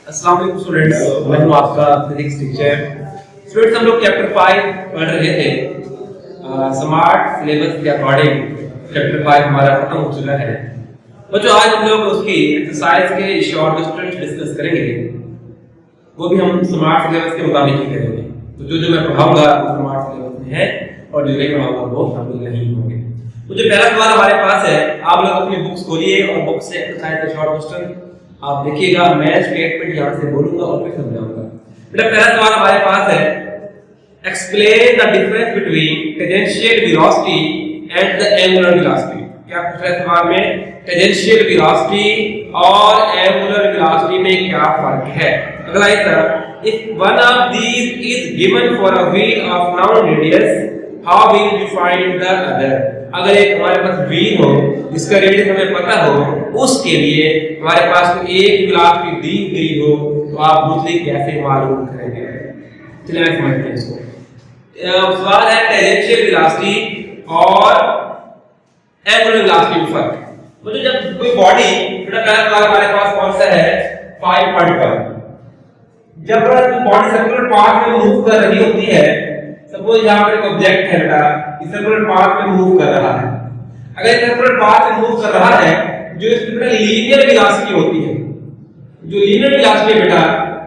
अस्सलाम वालेकुम स्टूडेंट्स, मैं हूं आपका फिजिक्स टीचर। स्टूडेंट्स, हम लोग चैप्टर 5 पढ़ रहे थे। स्मार्ट सिलेबस के अकॉर्डिंग चैप्टर 5 हमारा खत्म हो चुका है। बच्चों, आज हम लोग उसकी एक्सरसाइज के शॉर्ट क्वेश्चन डिस्कस करेंगे। वो भी हम स्मार्ट सिलेबस के मुताबिक ही करेंगे। तो जो मैं पढ़ाऊंगा वो स्मार्ट सिलेबस में है और जो नहीं पढ़ाऊंगा वो शामिल नहीं होंगे। तो जो पहला सवाल हमारे पास है, आप लोग अपनी बुक्स खोलिए और बुक से एक्सरसाइज का शॉर्ट क्वेश्चन आप देखिएगा। मैं स्टेटमेंट यहां से बोलूंगा और फिर समझाऊंगा। बेटा, पहला सवाल हमारे पास है, explain the difference between tangential velocity and the angular velocity. क्या पूछ रहा है सवाल में? टेंजेंशियल वेलोसिटी और एंगुलर वेलोसिटी में क्या फर्क है। अगला है, if one of these is given for a wheel of noun radius, how will you find the other. अगर एक हमारे पास व्हील हो जिसका रेडियस हमें पता हो, उसके लिए हमारे पास तो एक वेलोसिटी दी गई हो, तो आप दूसरी कैसे मालूम करेंगे? चलिए समझते हैं इसको। सवाल है टेंजेंशियल वेलोसिटी और एंगुलर वेलोसिटी में फर्क। मतलब जब कोई बॉडी, बेटा पहला सवाल हमारे पास कौन सा है? 5.1। जब बॉडी सर्कुलर पाथ में मूव कर रही होती है, सपोज यहां पर एक ऑब्जेक्ट है बेटा, इस सर्कुलर पाथ में मूव कर रहा है। अगर इस सर्कुलर पाथ में मूव कर रहा है, जो इसकी बेटा लीनियर वेलोसिटी होती है, जो लीनियर वेलोसिटी है बेटा,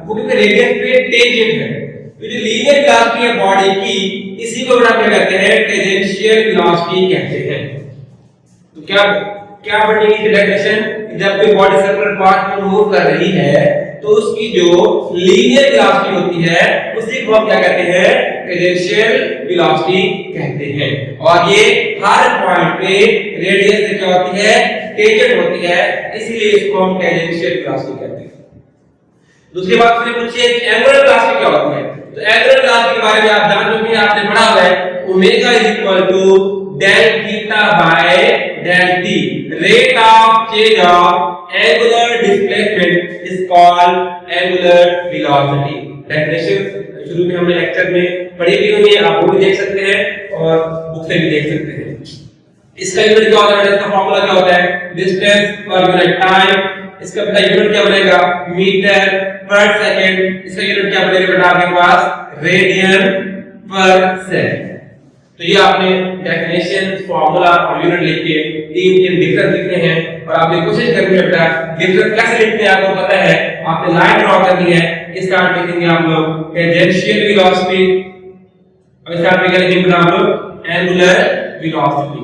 वो क्योंकि रेडियस पे टेंजेंट है, तो जो लीनियर वेलोसिटी है बॉडी की, इसी को बेटा क्या कहते हैं? टेंजेंशियल वेलोसिटी कहते हैं। तो क्या बनेगी डेफिनेशन? जब कोई बॉडी सर्कुलर पाथ में मूव कर रही है तो उसकी जो लीनियर वेलोसिटी होती है उसी को हम क्या कहते हैं? टेंजेंशियल वेलोसिटी कहते हैं। और ये हर पॉइंट पे रेडियस से क्या होती है? टेंजेंट होती है, इसीलिए इसको हम टेंजेंशियल वेलोसिटी कहते हैं। दूसरी बात मुझे पूछिए एंगुलर वेलोसिटी क्या होती है? तो एंगुलर वेलोसिटी के बारे में आप जान चुके हैं, आपने पढ़ा हुआ है, omega is equal to del theta by del t. Rate of change of angular displacement is called angular velocity. Definition शुरू में हमने लेक्चर में पढ़ी भी हुई है, आप वो भी देख सकते हैं और बुक से भी देख सकते हैं। इसका यूनिट क्या होता है? इसका फार्मूला क्या होता है? Distance per unit time. इसका बेटा यूनिट क्या बनेगा? मीटर पर सेकंड। इसका यूनिट क्या बनेगा बेटा आपके पास? रेडियन पर सेकंड। तो ये आपने डेफिनेशन, फार्मूला और यूनिट लिख के तीन डिफरेंस लिखने हैं और आपने कोशिश करनी है बेटा डिफरेंस कैसे लिखते हैं आपको पता है। आपने लाइन ड्रॉ करनी है, स्टार्ट लिखेंगे आप लोग टेंजेंशियल वेलोसिटी और स्टार्ट में क्या लिखेंगे बेटा आप लोग? Angular velocity.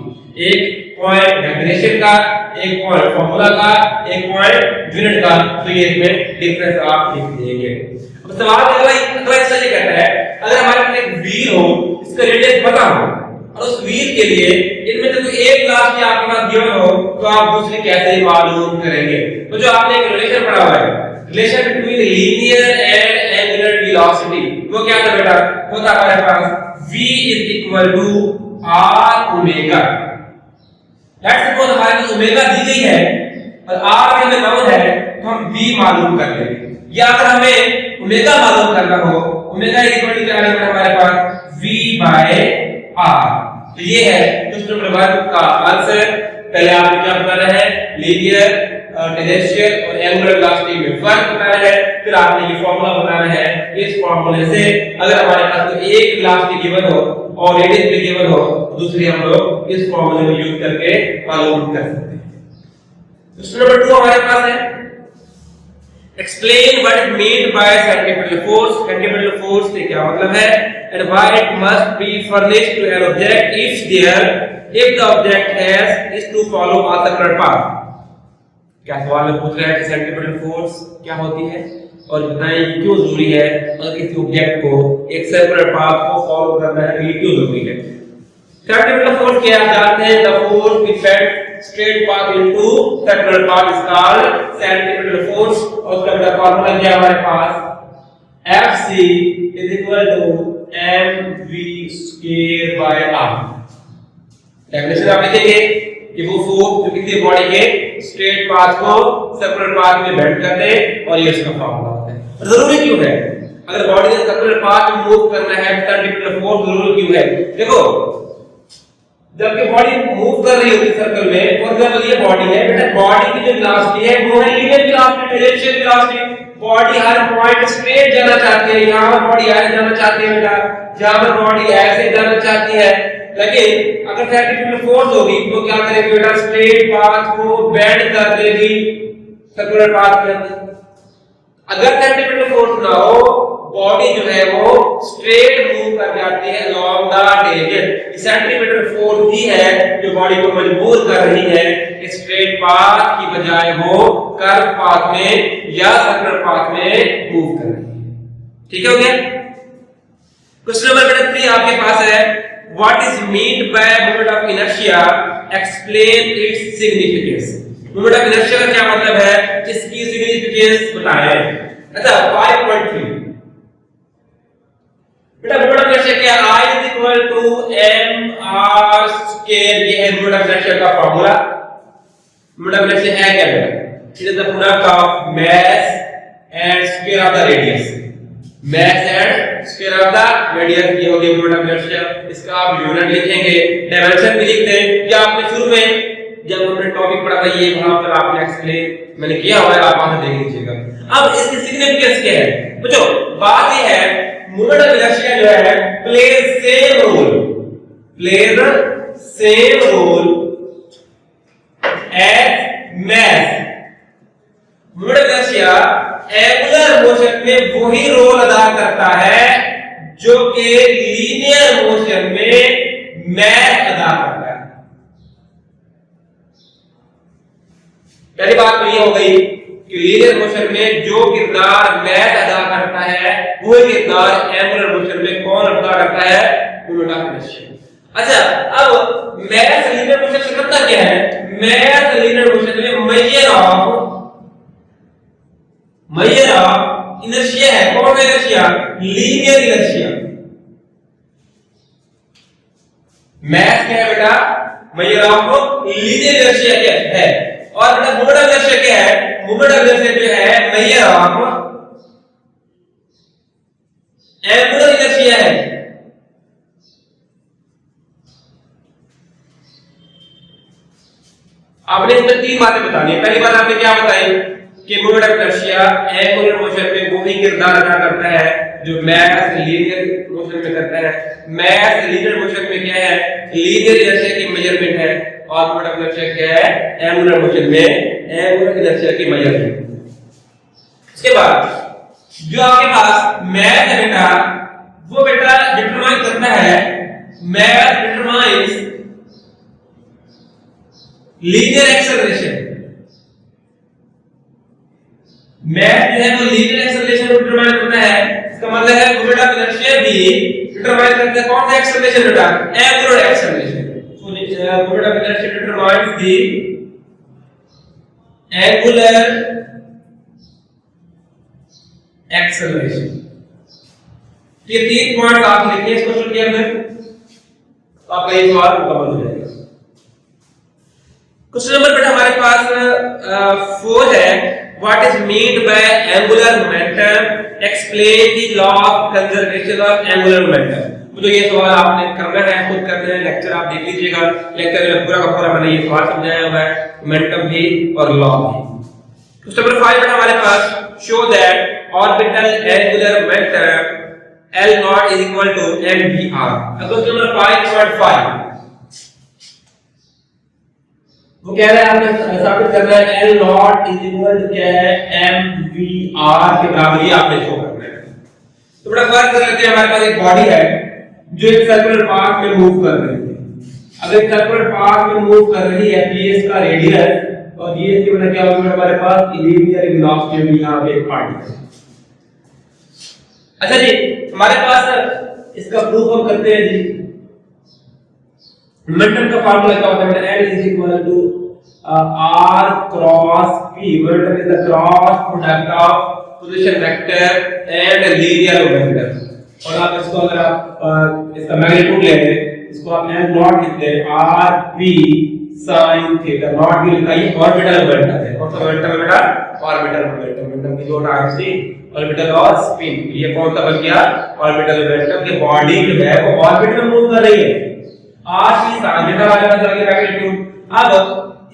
एक पॉइंट डेफिनेशन का, एक पॉइंट फार्मूला का, एक पॉइंट यूनिट का, तो ये इसमें डिफरेंस आप लिख देंगे। अब सवाल अगला हिस्सा ये कहता है, अगर हमारे पास एक व्हील हो, इसका रेडियस पता हो और उस व्हील के लिए इनमें से कोई एक वेलोसिटी आपके पास गिवन हो, तो आप दूसरी कैसे मालूम करेंगे? तो जो आपने एक रिलेशन पढ़ा हुआ है, relation between linear and angular velocity, वो क्या था बेटा? वो था हमारे पास v is equal to r omega. Let's suppose हमारे पास ओमेगा दी गई है और r में नाउन है, तो हम v मालूम कर लेंगे। या अगर हमें ओमेगा मालूम करना हो, ओमेगा इज इक्वल टू क्या है हमारे पास? v by r। तो ये है क्वेश्चन नंबर 1 का आंसर। पहले आपने क्या बताना है? लीनियर, टेंजेंशियल और एंगुलर वेलोसिटी में फर्क बताना है, फिर आपने ये फार्मूला बताना है। इस फार्मूले से अगर हमारे पास तो एक वेलोसिटी गिवन हो और रेडियस भी गिवन हो, तो दूसरी हम लोग इस फार्मूले को यूज करके मालूम कर सकते हैं। क्वेश्चन नंबर 2 हमारे पास है, explain what is meant by centripetal force। centripetal force से क्या मतलब है and why it must be furnished to an object if the object is to follow a circular path। क्या सवाल में पूछ रहा है कि centripetal force क्या होती है और बताएं क्यों जरूरी है अगर किसी ऑब्जेक्ट को एक सर्कुलर पाथ को फॉलो करना है, ये क्यों जरूरी है? centripetal force क्या आप जानते हैं? the force which bends straight path into circular path is called centripetal force। और उसका फार्मूला क्या हमारे पास? Fc is equal to mv square by r। Definition आप लिखेंगे कि वो फोर्स जो किसी बॉडी के स्ट्रेट पाथ को सर्कुलर पाथ में बेंड कर दे, और ये उसका फार्मूला होता है। जरूरी क्यों है? अगर बॉडी ने सर्कुलर पाथ में मूव करना है, सेंट्रिपेटल फोर्स जरूरी क्यों है? देखो, जबकि बॉडी मूव कर रही होती है सर्कल में, फॉर एग्जांपल ये बॉडी है बेटा, बॉडी की जो वेलोसिटी है वो है linear velocity, tangential velocity. Body हर पॉइंट स्ट्रेट जाना चाहती है, यहाँ पर बॉडी ऐसे जाना चाहती है बेटा, यहाँ पर बॉडी ऐसे जाना चाहती है, लेकिन अगर सेंट्रीफ्यूगल फोर्स होगी तो क्या करेगी बेटा, स्ट्रेट पाथ को बेंड कर देगी सर्कुलर पाथ के अंदर। अगर सेंट्रीफ्यूगल फोर्स ना हो, बॉडी जो है वो स्ट्रेट मूव कर जाती है along the tangent. Centrifugal force ही है जो बॉडी को मजबूर कर रही है स्ट्रेट पाथ की बजाय वो कर्व पाथ में या सर्कुलर पाथ में मूव कर रही है। ठीक है, हो गया। क्वेश्चन नंबर बेटा 3 आपके पास है, what is meant by moment of inertia, explain its significance. Moment of inertia का क्या मतलब है, इसकी सिग्निफिकेंस बताएं। अच्छा 5.3 बेटा मोमेंट ऑफ इनर्शिया क्या, I is equal to mr square, ये है मोमेंट ऑफ इनर्शिया का फार्मूला। मोमेंट ऑफ इनर्शिया है क्या बेटा, it is the product of mass and square of the radius. Mass and square of the radius, ये हो गया मोमेंट ऑफ इनर्शिया। इसका आप यूनिट लिखेंगे, डायमेंशन भी लिख दें, या आपने शुरू में जब हमने टॉपिक पढ़ा था ये वहां पर आपने एक्सप्लेन मैंने किया हुआ है, आप वहां से देख लीजिएगा। अब इसकी सिग्निफिकेंस क्या है बच्चों, बात ये है मोमेंट ऑफ इनर्शिया जो है plays same role as mass. Moment of inertia angular motion में वही रोल अदा करता है जो कि लीनियर मोशन में मास अदा करता है। पहली बात तो ये हो गई कि लीनियर मोशन में जो किरदार मास अदा करता है वो किरदार एंगुलर मोशन में कौन अदा करता है, मोमेंट ऑफ इनर्शिया। अच्छा अब मास लीनियर मोशन से करता क्या है, मास लीनियर मोशन में मेजर ऑफ इनर्शिया है, कौन सा इनर्शिया, लीनियर इनर्शिया। मास क्या है बेटा, मेजर ऑफ लीनियर इनर्शिया क्या है, और बेटा मोमेंट ऑफ इनर्शिया क्या है, मोमेंट ऑफ इनर्शिया जो है मेजर ऑफ एंगुलर इनर्शिया है। आपने इसमें 3 बातें बतानी है। पहली बात आपने क्या बताई कि moment of inertia angular motion में वही किरदार अदा करता है जो मास लीनियर मोशन में करता है। मास लीनियर मोशन में क्या है, लीनियर इनर्शिया की मेजरमेंट है, और मोमेंट ऑफ इनर्शिया क्या है, एंगुलर मोशन में एंगुलर इनर्शिया की मेजरमेंट। इसके बाद जो आपके पास मास है बेटा, वो बेटा डिटरमाइन करता है, मास डिटरमाइंस लीनियर एक्सेलरेशन। मास जो है वो लीनियर एक्सेलरेशन को डिटरमाइन करता है। इसका मतलब है मोमेंट ऑफ इनर्शिया भी डिटरमाइन करता है कौन सा एक्सेलरेशन बेटा, angular acceleration. So moment of inertia determines the angular acceleration. ये 3 पॉइंट आप लिखिए इस क्वेश्चन के अंदर, तो आपका ये सवाल मुकम्मल हो जाएगा। क्वेश्चन नंबर बेटा हमारे पास 4 है, what is meant by angular momentum, explain the law of conservation of angular momentum. तो ये सवाल आपने करना है, खुद करना है, लेक्चर आप देख लीजिएगा, लेक्चर में पूरा का पूरा मैंने ये सवाल समझाया हुआ है, मोमेंटम भी और लॉ भी। क्वेश्चन नंबर 5 बेटा हमारे पास, show that orbital angular momentum L0 is equal to mvr। Question number 5.5 वो कह रहा है आपने साबित करना है L0 is equal to क्या है, mvr के बराबर ही आपने शो करना है। तो बड़ा फर्क कर लेते हैं, हमारे पास एक बॉडी है जो एक सर्कुलर पाथ में मूव कर रही है। अगर सर्कुलर पाथ में मूव कर रही है तो ये इसका रेडियस, और ये इसकी वजह क्या होगी हमारे पास, लीनियर वेलोसिटी में यहां पे एक पार्टिकल। अच्छा जी, हमारे पास इसका प्रूफ हम करते हैं जी। मोमेंटम का फार्मूला क्या होता है, L is equal to R cross P। Momentum is the cross product of position vector and linear momentum. और आप इसको अगर आप इसका मैग्नीट्यूड लें, इसको आप m0 लिखते हैं RP sin थीटा। नॉट भी लिखा, ये ऑर्बिटल मोमेंटम है। कौन सा मोमेंटम है बेटा, ऑर्बिटल मोमेंटम। मोमेंटम की दो टाइप्स थी, ऑर्बिटल और स्पिन। ये कौन सा बन गया, ऑर्बिटल मोमेंटम। की बॉडी जो है वो ऑर्बिट में मूव कर रही है, r की sin थीटा वाले का मैग्नीट्यूड। अब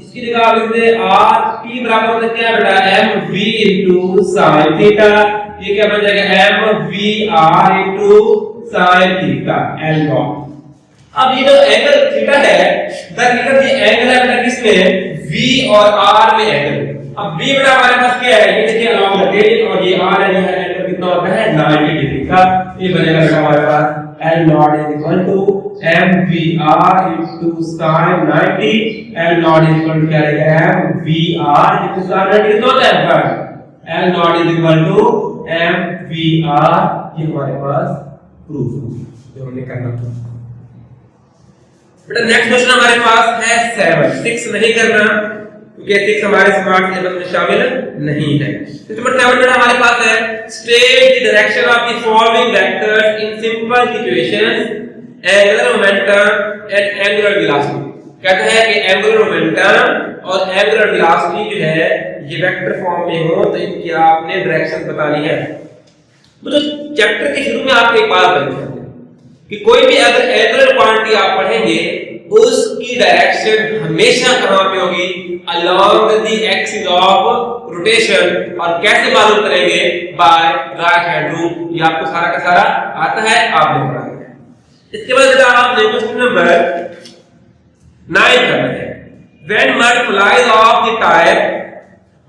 इसकी जगह आप लिखते हैं r t बराबर होता है क्या बेटा mv into sin थीटा। ये क्या बन जाएगा mvr into sin theta l dot. अब ये जो एंगल थीटा है दरअसल ये एंगल है बेटा किसमें v और r में एंगल। अब v बेटा हमारे पास क्या है ये देखिए along the टेल और ये r है जो है एंगल कितना होता है 90 डिग्री का। ये बनेगा बेटा हमारे पास L naught is equal to mvr into sin 90। L naught is equal to क्या रहेगा mvr into sin 90 कितना होता है L naught is equal to mvr। ये हमारे पास प्रूफ जो हमने करना था बेटा। नेक्स्ट क्वेश्चन हमारे पास है 7 6 नहीं करना क्योंकि 6 हमारे स्मार्ट सिलेबस में शामिल नहीं है। तो नंबर 7 बेटा हमारे पास है state the direction of the following vectors in simple situations angular momentum and angular velocity. कहता है कि एंगुलर मोमेंटम और एंगुलर वेलोसिटी जो है ये वेक्टर फॉर्म में हो तो इनकी आपने डायरेक्शन बतानी है। तो चैप्टर के शुरू में आप एक बात बताते कि कोई भी अगर एंगुलर क्वांटिटी आप पढ़ेंगे उसकी डायरेक्शन हमेशा कहां पे होगी along the axis of rotation. और कैसे मालूम करेंगे बाय राइट हैंड रूल। ये आपको सारा का सारा आता है आपने पढ़ा है। इसके बाद आपने क्वेश्चन नंबर 9 करना है when mud flies of the tyre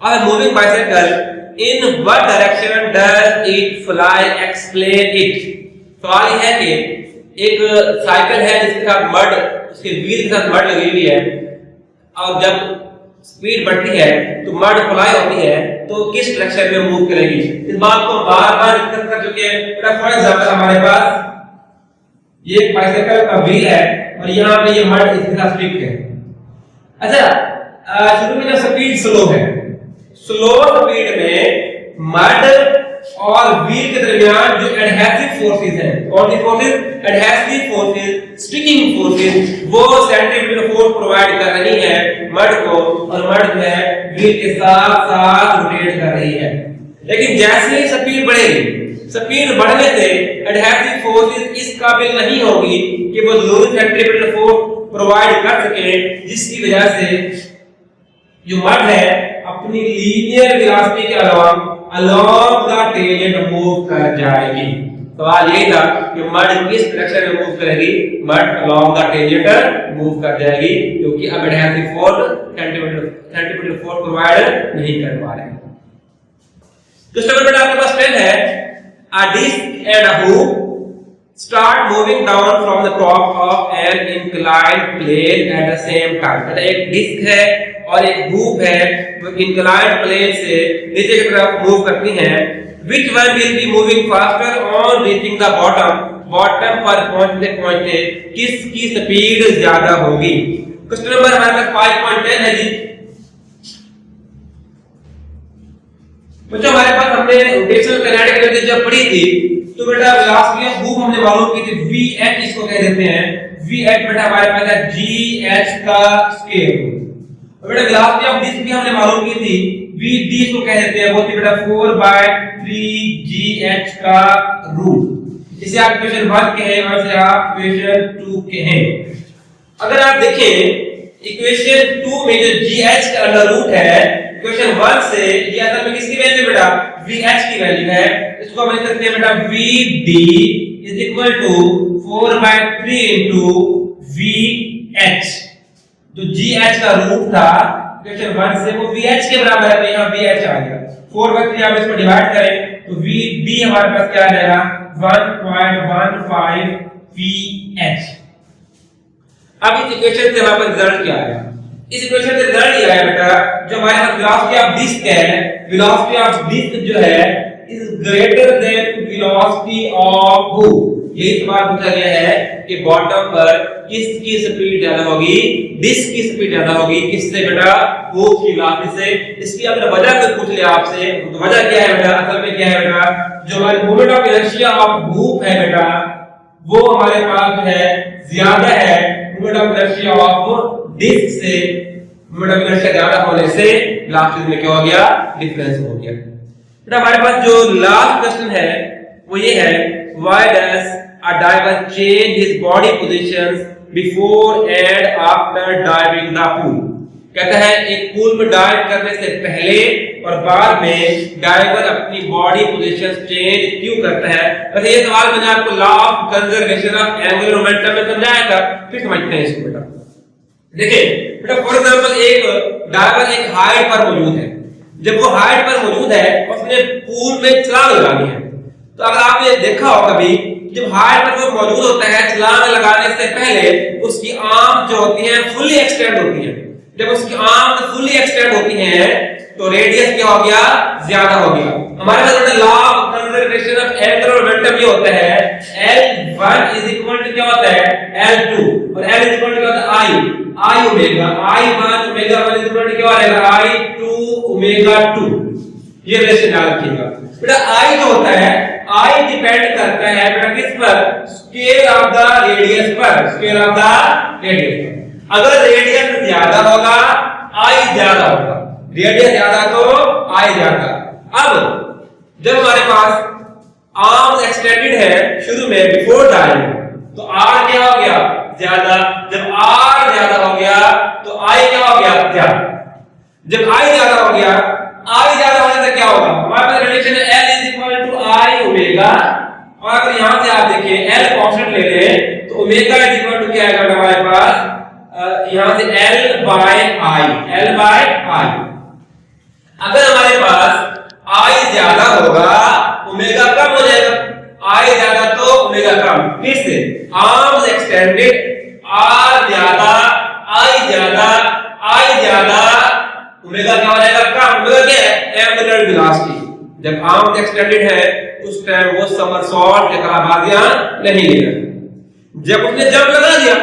of a moving bicycle in what direction does it fly explain it. सवाल ये है कि एक साइकिल है जिसके साथ मड उसके व्हील के साथ मड लगी हुई है और जब स्पीड बढ़ती है तो मड फ्लाई होती है तो किस डायरेक्शन में मूव करेगी। इस बात को बार-बार डिस्कस कर चुके हैं। फॉर एग्जांपल हमारे पास ये बाइसाइकिल का व्हील है और यहाँ पे ये मड इसके साथ स्टिक है। अच्छा शुरू में जब स्पीड स्लो है स्लो स्पीड में मड और व्हील के दरमियान जो एडहेसिव फोर्सेस हैं कौन सी forces adhesive forces sticking forces वो सेंट्रीफ्यूगल फोर्स प्रोवाइड कर रही है मड को और मड जो है व्हील के साथ साथ रोटेट कर रही है। लेकिन जैसे ही स्पीड बढ़ेगी स्पीड बढ़ने से एडहेसिव फोर्सेस इस काबिल नहीं होगी कि वो दोनों सेंट्रीफ्यूगल फोर्स प्रोवाइड कर सके जिसकी वजह से जो मड है अपनी लीनियर वेलोसिटी के अलावा along the tangent मूव कर जाएगी। सवाल यही था कि मड किस डायरेक्शन में मूव करेगी mud along the tangent move कर जाएगी क्योंकि अब adhesive force centrifugal force provide नहीं कर पा रहे। तो स्टेप बेटा आपके पास 10 है a disc and a hoop start moving down from the top of an inclined plane at the same time। बेटा एक डिस्क है और एक हूप है वो इंक्लाइंड प्लेन से नीचे की तरफ मूव करती हैं। Which one will be moving faster on reaching the bottom? Bottom पर पहुंचते किसकी स्पीड ज्यादा होगी। क्वेश्चन नंबर हमारे पास 5.10 है जी। बच्चों हमारे पास हमने रोटेशनल काइनेटिक एनर्जी जब पढ़ी थी तो बेटा वेलोसिटी ऑफ हूप हमने मालूम की थी vh इसको कह देते हैं। vh बेटा हमारे पास है gh का स्केयर। बेटा वेलोसिटी ऑफ डिस्क भी हमने मालूम की थी vd इसको कह देते हैं वो थी बेटा 4/3gh का रूट। इसे आप इक्वेशन 1 कहें और इसे आप इक्वेशन 2 कहें। अगर आप देखें इक्वेशन 2 में जो gh का अंडर रूट है इक्वेशन 1 से ये असल में किसकी वैल्यू बेटा vh की वैल्यू है। इसको हम लिख सकते हैं बेटा vd is equal to 4/3 into vh। जो gh का रूट था इक्वेशन 1 से वो vh के बराबर है तो यहाँ vh आ गया। 4/3 आप इसको डिवाइड करें तो vd हमारे पास क्या आ जाएगा 1.15 vh। अब इस इक्वेशन से हमारे पास रिजल्ट क्या आया। इस इक्वेशन से रिजल्ट ये आया बेटा जो हमारे पास वेलोसिटी ऑफ डिस्क है वेलोसिटी ऑफ डिस्क जो है is greater than velocity of hoop. यही सवाल पूछा गया है कि बॉटम पर किसकी स्पीड ज्यादा होगी डिस्क की स्पीड ज्यादा होगी किससे बेटा हूप की वेलोसिटी से। इसकी अगर वजह कोई पूछ ले आपसे तो वजह क्या है बेटा असल में क्या है बेटा जो हमारी moment of inertia of hoop है बेटा वो हमारे पास जो है ज्यादा है moment of inertia of disc से। मोमेंट ऑफ इनर्शिया ज्यादा होने से वेलोसिटी में क्या हो गया डिफरेंस हो गया। बेटा हमारे पास जो लास्ट क्वेश्चन है वो ये है why does a diver change his body positions before and after diving the pool। कहता है एक पूल में डाइव करने से पहले और बाद में डाइवर अपनी बॉडी पोजीशन चेंज क्यों करता है। वैसे ये सवाल मैंने आपको law of conservation of angular momentum में समझाया था, फिर समझते हैं इसको बेटा। देखिए बेटा फॉर एग्जांपल एक डाइवर एक हाइट पर मौजूद है, जब वो हाइट पर मौजूद है उसने पूल में छलांग लगानी है, तो अगर आपने देखा हो कभी जब हाइट पर वो मौजूद होता है छलांग लगाने से पहले उसकी आर्म जो होती है फुल्ली एक्सटेंड होती है। जब उसकी आर्म फुल्ली एक्सटेंड होती है तो रेडियस क्या हो गया, ज्यादा हो गया। हमारे पास law of conservation of angular momentum ये होता है L1 इज इक्वल टू क्या होता है L2 और L इज इक्वल टू क्या होता है I omega I1 omega 1 is equal to क्या रहेगा I2 ओमेगा 2। ये रिलेशन याद रखिएगा बेटा। I जो होता है I डिपेंड करता है बेटा किस पर, स्केल ऑफ द रेडियस पर, स्केल ऑफ द रेडियस। अगर रेडियस ज्यादा होगा I ज्यादा होगा, रेडियस ज्यादा तो I ज्यादा। अब जब हमारे पास आर्म एक्सटेंडेड है शुरू में बिफोर डाइव तो R क्या हो गया ज्यादा, जब R ज्यादा हो गया तो I क्या हो गया ज्यादा। जब I ज्यादा हो गया, I ज्यादा होने से क्या होगा, हमारे पास रिलेशन है L is equal to I omega, और अगर यहां से आप देखिए L कांस्टेंट ले लें तो ओमेगा इज इक्वल टू क्या आएगा हमारे पास यहां से L बाय I। अगर हमारे पास I ज्यादा होगा ओमेगा कम हो जाएगा, I ज्यादा तो ओमेगा कम। फिर से आर्म्स एक्सटेंडेड, R ज्यादा I ज्यादा ओमेगा क्या हो जाएगा कम। ओमेगा क्या है एंगुलर वेलोसिटी। जब आर्म्स एक्सटेंडेड है उस टाइम वो समरसॉल्ट या कलाबाजियां नहीं ले रहा। जब उसने जंप लगा दिया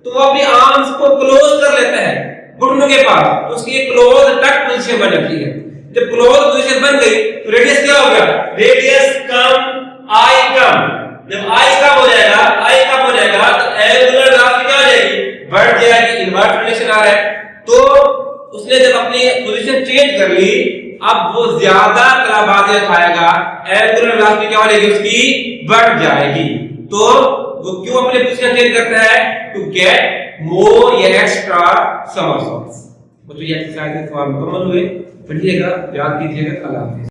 तो वो अपनी आर्म्स को क्लोज कर लेता है घुटनों के पास, तो उसकी एक क्लोज टक पोजीशन बन जाती है। जब क्लोज पोजीशन बन गई तो रेडियस क्या हो गया, रेडियस कम I कम। जब I कम हो जाएगा तो एंगुलर वेलोसिटी क्या हो जाएगी, बढ़ जाएगी। इनवर्स रिलेशन आ रहा है तो उसने जब अपनी पोजीशन चेंज कर ली, अब वो ज्यादा कलाबाजियां खाएगा, एंगुलर वेलोसिटी क्या हो जाएगी उसकी बढ़ जाएगी। तो वो क्यों अपने पोजीशन चेंज करता है, टू गेट मोर या एक्स्ट्रा समरसॉल्ट्स। तो ये एक्सरसाइज मुकम्मल हुए, पढ़िएगा, याद कीजिएगा। अल्लाह हाफिज़।